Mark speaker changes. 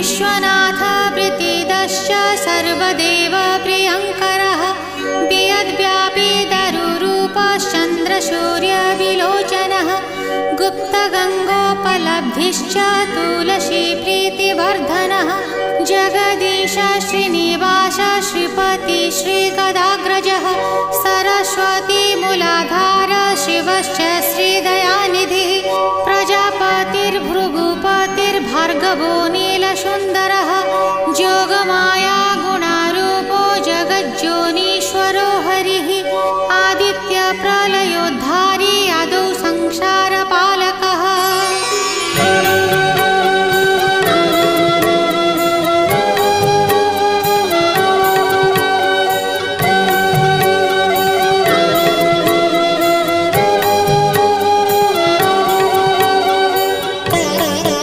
Speaker 1: विश्वनाथ प्रीतिदश्च सर्वदेव प्रियङ्करः वियद्व्यापी दारुरूपश्चन्द्रसूर्यविलोचनः गुप्तगङ्गोपलब्धिश्च तुलसीप्रीतिवर्धनः जगदीश श्रीनिवास श्रीपति श्रीगदाग्रजः सरस्वतीमूलाधार शिवश्च श्रीदयानिधिः प्रजापतिर्भृगुपतिर्भार्गवो नीलसुन्दरः जोगमाया